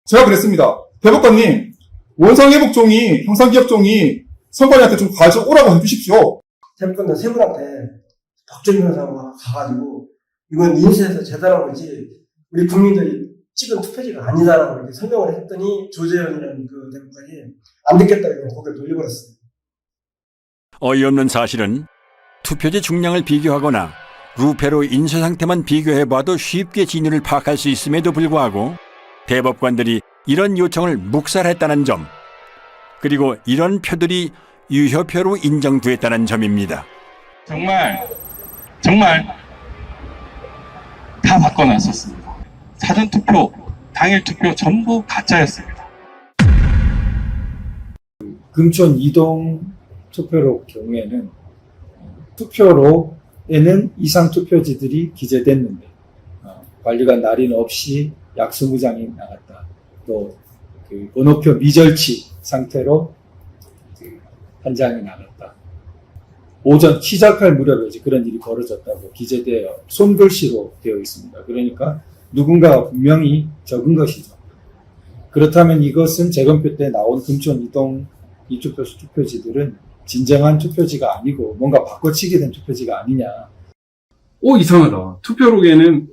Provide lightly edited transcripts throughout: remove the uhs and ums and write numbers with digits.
제가 그랬습니다. 대법관님, 원상회복종이, 형사기억종이 선관위한테 좀 가져오라고 해주십시오. 대법관도 세 분한테 법조인사가 가가지고 이건 인쇄해서 제대로 거지 우리 국민들이 찍은 투표지가 아니다라고 이렇게 설명을 했더니 조재현이라는 그 대법관이 안 듣겠다고 고개를 돌려버렸어요. 어이없는 사실은 투표지 중량을 비교하거나 루페로 인쇄 상태만 비교해봐도 쉽게 진위를 파악할 수 있음에도 불구하고 대법관들이 이런 요청을 묵살했다는 점, 그리고 이런 표들이 유효표로 인정됐다는 점입니다. 정말 다 바꿔놨었습니다. 사전투표, 당일투표 전부 가짜였습니다. 금촌 이동 투표로 경우에는 투표로에는 이상 투표지들이 기재됐는데 관리관 날인 없이 약수무장이 나갔다. 또 그 번호표 미절치 상태로 한 장이 나갔다. 오전 시작할 무렵에 그런 일이 벌어졌다고 기재되어 손글씨로 되어 있습니다. 그러니까 누군가가 분명히 적은 것이죠. 그렇다면 이것은 재검표 때 나온 금촌 이동 이투표소 투표지들은 진정한 투표지가 아니고 뭔가 바꿔치기 된 투표지가 아니냐. 이상하다. 투표록에는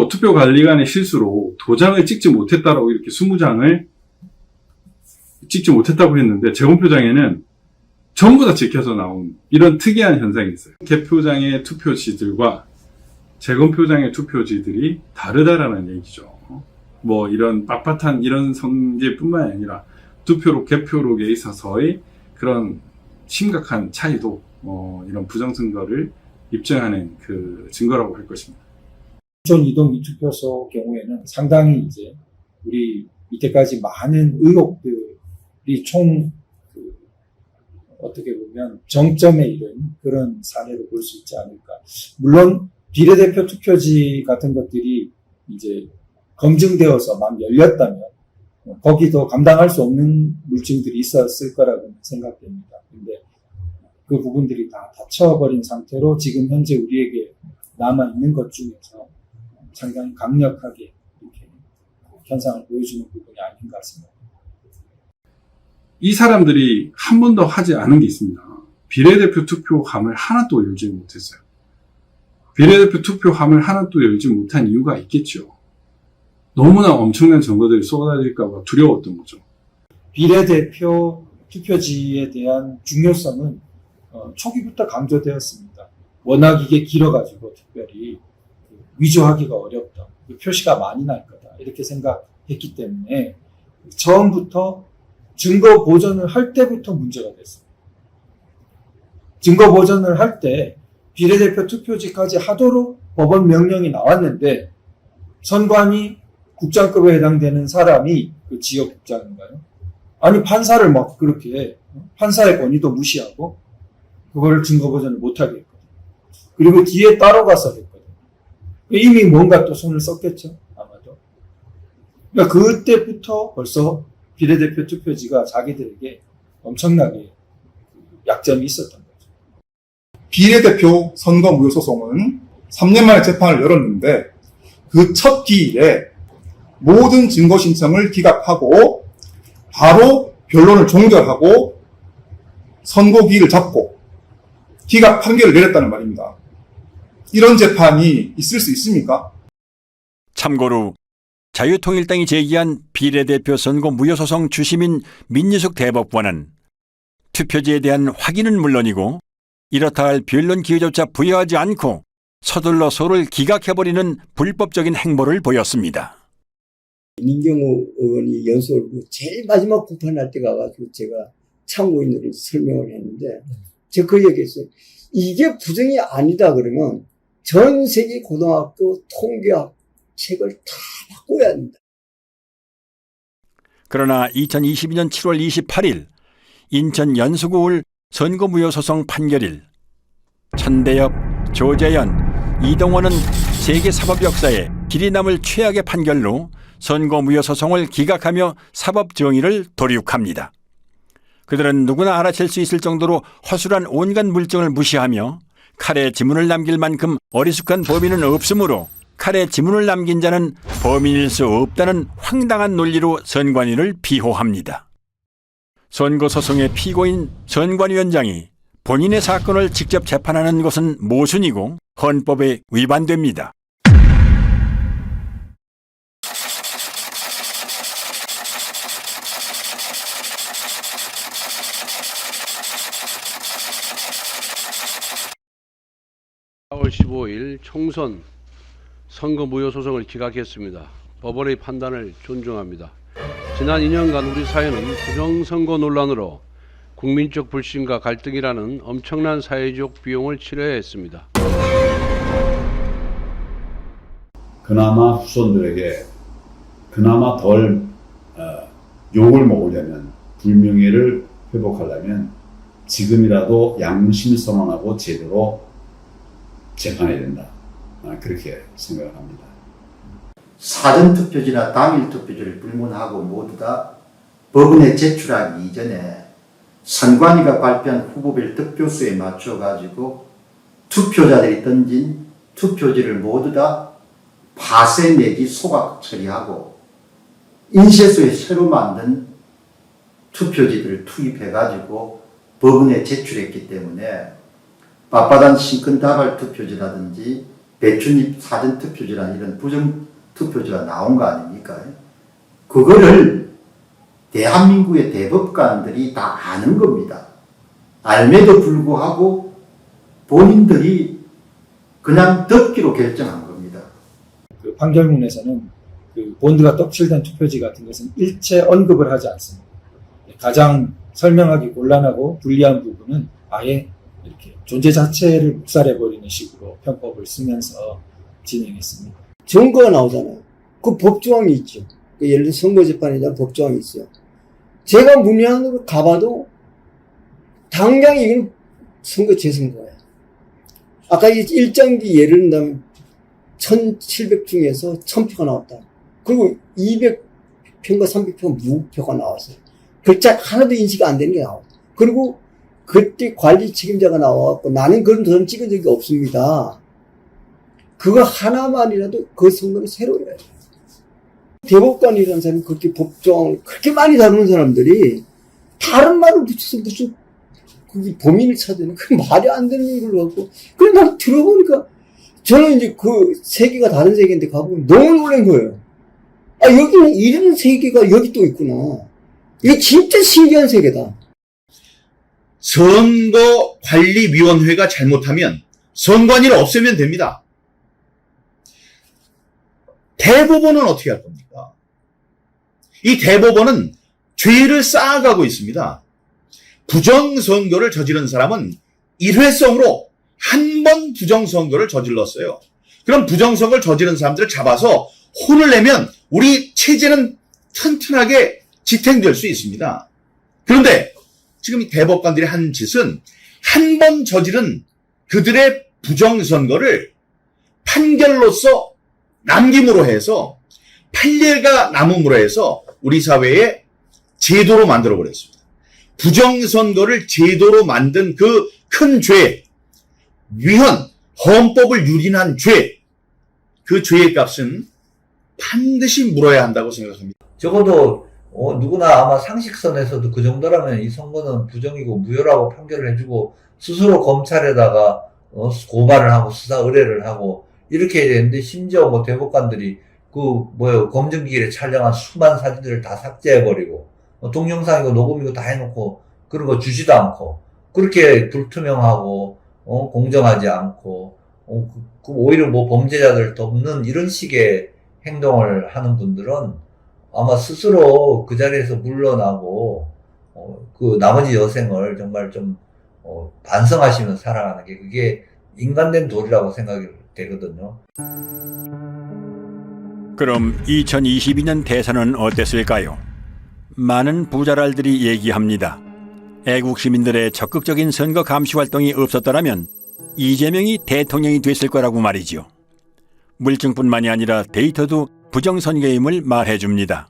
투표관리관의 실수로 도장을 찍지 못했다라고 이렇게 20장을 찍지 못했다고 했는데 재검표장에는 전부 다 찍혀서 나온 이런 특이한 현상이 있어요. 개표장의 투표지들과 재검표장의 투표지들이 다르다라는 얘기죠. 이런 빳빳한 이런 성질뿐만 아니라 투표록, 개표록에 있어서의 그런 심각한 차이도 이런 부정선거를 입증하는 그 증거라고 할 것입니다. 금촌 이동 이투표소 경우에는 상당히 우리 이때까지 많은 의혹들이 총 어떻게 보면 정점에 이른 그런 사례로 볼 수 있지 않을까. 물론 비례대표 투표지 같은 것들이 검증되어서 막 열렸다면 거기도 감당할 수 없는 물증들이 있었을 거라고 생각됩니다. 근데 그 부분들이 다 닫혀버린 상태로 지금 현재 우리에게 남아있는 것 중에서 상당히 강력하게 이렇게 현상을 보여주는 부분이 아닌가 생각합니다. 이 사람들이 한 번도 하지 않은 게 있습니다. 비례대표 투표함을 하나도 열지 못했어요. 비례대표 투표함을 하나도 열지 못한 이유가 있겠죠. 너무나 엄청난 증거들이 쏟아질까 봐 두려웠던 거죠. 비례대표 투표지에 대한 중요성은 초기부터 강조되었습니다. 워낙 이게 길어가지고 특별히 위조하기가 어렵다. 표시가 많이 날 거다. 이렇게 생각했기 때문에 처음부터 증거 보전을 할 때부터 문제가 됐어요. 증거 보전을 할 때 비례대표 투표지까지 하도록 법원 명령이 나왔는데 선관위 국장급에 해당되는 사람이 그 지역국장인가요? 아니 판사를 막 그렇게 판사의 권위도 무시하고 그걸 증거 보전을 못하게 했거든요. 그리고 뒤에 따라가서 했거든요. 이미 뭔가 또 손을 썼겠죠. 아마도. 그러니까 그때부터 벌써 비례대표 투표지가 자기들에게 엄청나게 약점이 있었던 거죠. 비례대표 선거 무효 소송은 3년 만에 재판을 열었는데 그 첫 기일에 모든 증거 신청을 기각하고 바로 변론을 종결하고 선고기일을 잡고 기각 판결을 내렸다는 말입니다. 이런 재판이 있을 수 있습니까? 참고로 자유통일당이 제기한 비례대표 선거 무효소송 주심인 민유숙 대법관은 투표지에 대한 확인은 물론이고 이렇다 할 변론 기회조차 부여하지 않고 서둘러 소를 기각해버리는 불법적인 행보를 보였습니다. 민경호 의원이 연설로 제일 마지막 구판할 때 가가지고 제가 참고인으로 설명을 했는데 제가 그 얘기했어요. 이게 부정이 아니다 그러면 전 세계 고등학교 통계학 책을 다 바꿔야 합니다. 그러나 2022년 7월 28일 인천 연수구울 선거무효소송 판결일 천대엽, 조재현, 이동원은 세계 사법 역사에 길이 남을 최악의 판결로 선거무효소송을 기각하며 사법정의를 도륙합니다. 그들은 누구나 알아챌 수 있을 정도로 허술한 온갖 물증을 무시하며 칼에 지문을 남길 만큼 어리숙한 법인은 없으므로 칼에 지문을 남긴 자는 범인일 수 없다는 황당한 논리로 선관위를 비호합니다. 선거소송의 피고인 선관위원장이 본인의 사건을 직접 재판하는 것은 모순이고 헌법에 위반됩니다. (4월 15일) 총선 선거무효소송을 기각했습니다. 법원의 판단을 존중합니다. 지난 2년간 우리 사회는 부정선거 논란으로 국민적 불신과 갈등이라는 엄청난 사회적 비용을 치러야 했습니다. 그나마 후손들에게 그나마 덜 욕을 먹으려면, 불명예를 회복하려면 지금이라도 양심 선언하고 제대로 재판해야 된다. 그렇게 생각을 합니다. 사전투표지나 당일투표지를 불문하고 모두 다 법원에 제출하기 이전에 선관위가 발표한 후보별 득표수에 맞춰가지고 투표자들이 던진 투표지를 모두 다 파쇄 내지 소각 처리하고 인쇄소에 새로 만든 투표지들을 투입해가지고 법원에 제출했기 때문에 빳빳한 신권다발 투표지라든지 배춧잎 사전투표지라는 이런 부정투표지가 나온 거 아닙니까? 그거를 대한민국의 대법관들이 다 아는 겁니다. 알매도 불구하고 본인들이 그냥 듣기로 결정한 겁니다. 그 판결문에서는 그 본드가 떡칠된 투표지 같은 것은 일체 언급을 하지 않습니다. 가장 설명하기 곤란하고 불리한 부분은 아예 이렇게 존재 자체를 묵살해버리는 식으로 편법을 쓰면서 진행했습니다. 증거가 나오잖아요. 그 법조항이 있죠. 그 예를 들어 선거재판에 대한 법조항이 있어요. 제가 문외한으로 가봐도 당장 이건 선거 재선거예요. 아까 이 일정기 예를 든다면 1700 중에서 1000표가 나왔다. 그리고 200표인가 300표 무표가 나왔어요. 글자 하나도 인식이 안 되는 게 나와요. 그리고 그때 관리 책임자가 나와갖고 나는 그런 도장 찍은 적이 없습니다. 그거 하나만이라도 그 선거를 새로 해야 돼요. 대법관이라는 사람이 그렇게 법조항을 그렇게 많이 다루는 사람들이 다른 말을 붙여서 무슨 그게 범인을 찾는 그 말이 안 되는 걸로 갖고 그래 난 들어보니까 저는 이제 그 세계가 다른 세계인데 가보면 너무 놀란 거예요. 아 여기는 이런 세계가 여기 또 있구나. 이게 진짜 신기한 세계다. 선거관리위원회가 잘못하면 선관위를 없애면 됩니다. 대법원은 어떻게 할 겁니까? 이 대법원은 죄를 쌓아가고 있습니다. 부정선거를 저지른 사람은 일회성으로 한 번 부정선거를 저질렀어요. 그럼 부정선거를 저지른 사람들을 잡아서 혼을 내면 우리 체제는 튼튼하게 지탱될 수 있습니다. 그런데 지금 이 대법관들이 한 짓은 한 번 저지른 그들의 부정선거를 판결로서 남김으로 해서 판례가 남음으로 해서 우리 사회에 제도로 만들어버렸습니다. 부정선거를 제도로 만든 그 큰 죄, 위헌, 헌법을 유린한 죄, 그 죄의 값은 반드시 물어야 한다고 생각합니다. 적어도 누구나 아마 상식선에서도 그 정도라면 이 선거는 부정이고 무효라고 판결을 해주고 스스로 검찰에다가 고발을 하고 수사 의뢰를 하고 이렇게 해야 되는데 심지어 뭐 대법관들이 검증기일에 촬영한 수많은 사진들을 다 삭제해버리고 동영상이고 녹음이고 다 해놓고 그런 거 주지도 않고 그렇게 불투명하고 공정하지 않고 오히려 뭐 범죄자들 돕는 이런 식의 행동을 하는 분들은 아마 스스로 그 자리에서 물러나고 그 나머지 여생을 정말 좀 반성하시면서 살아가는 게 그게 인간된 도리라고 생각이 되거든요. 그럼 2022년 대선은 어땠을까요? 많은 부자랄들이 얘기합니다. 애국 시민들의 적극적인 선거 감시 활동이 없었더라면 이재명이 대통령이 됐을 거라고 말이죠. 물증뿐만이 아니라 데이터도 부정선거임을 말해줍니다.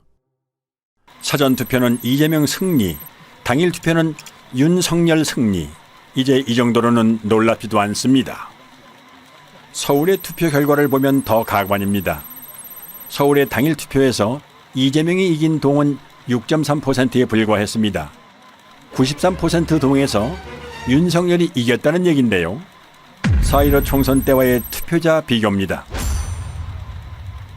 사전투표는 이재명 승리, 당일투표는 윤석열 승리. 이제 이 정도로는 놀랍지도 않습니다. 서울의 투표 결과를 보면 더 가관입니다. 서울의 당일 투표에서 이재명이 이긴 동은 6.3%에 불과했습니다. 93% 동에서 윤석열이 이겼다는 얘긴데요. 4.15 총선 때와의 투표자 비교입니다.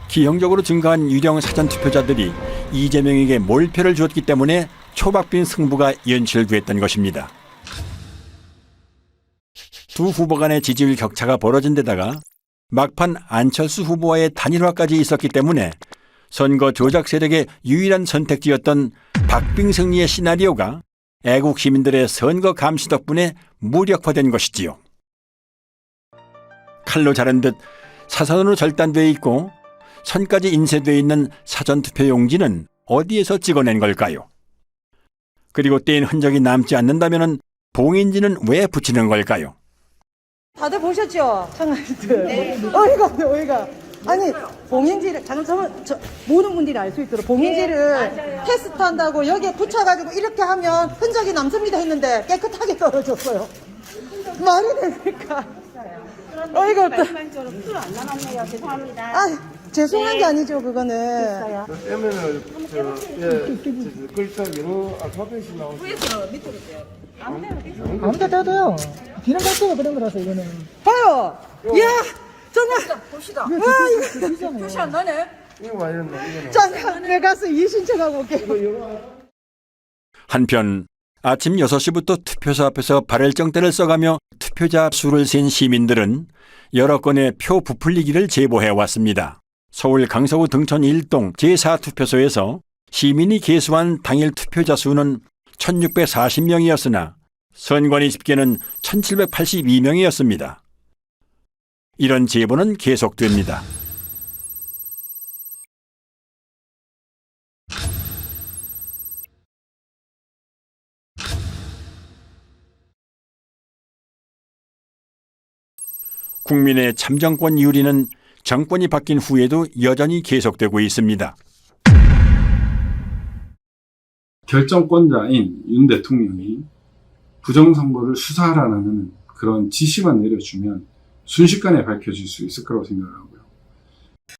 기형적으로 증가한 유령 사전투표자들이 이재명에게 몰표를 주었기 때문에 초박빙 승부가 연출됐던 것입니다. 두 후보 간의 지지율 격차가 벌어진 데다가 막판 안철수 후보와의 단일화까지 있었기 때문에 선거 조작 세력의 유일한 선택지였던 박빙 승리의 시나리오가 애국 시민들의 선거 감시 덕분에 무력화된 것이지요. 칼로 자른 듯 사선으로 절단되어 있고 선까지 인쇄되어 있는 사전투표 용지는 어디에서 찍어낸 걸까요? 그리고 떼인 흔적이 남지 않는다면 봉인지는 왜 붙이는 걸까요? 다들 보셨죠? 청아들. 어이가. 아니, 봉인지를, 모든 분들이 알 수 있도록 봉인지를 테스트한다고 여기에 붙여가지고 이렇게 하면 흔적이 남습니다 했는데 깨끗하게 떨어졌어요. 말이 됩니까? 어이가 없다. 표안 남았네요. 죄송합니다. 아, 죄송한 게 아니죠, 그거는. 글자 여러 알파벳이 나오죠. 아무 데다 둬요. 뒤는 갈수가 그런 거라서 이거는. 봐요! 이야! 정말! 봅시다. 와, 이거. 표시 안 나네? 이거 말이었네, 이거는. 자, 내 가서 이 신청하고 올게요. 한편 아침 6시부터 투표소 앞에서 발열정대를 써가며 투표자 수를 센 시민들은 여러 건의 표 부풀리기를 제보해왔습니다. 서울 강서구 등촌 1동 제4투표소에서 시민이 계수한 당일 투표자 수는 1640명이었으나 선관위 집계는 1782명이었습니다. 이런 제보는 계속됩니다. 국민의 참정권 유리는 정권이 바뀐 후에도 여전히 계속되고 있습니다. 결정권자인 윤 대통령이 부정선거를 수사하라는 그런 지시만 내려주면 순식간에 밝혀질 수 있을 거라고 생각하고요.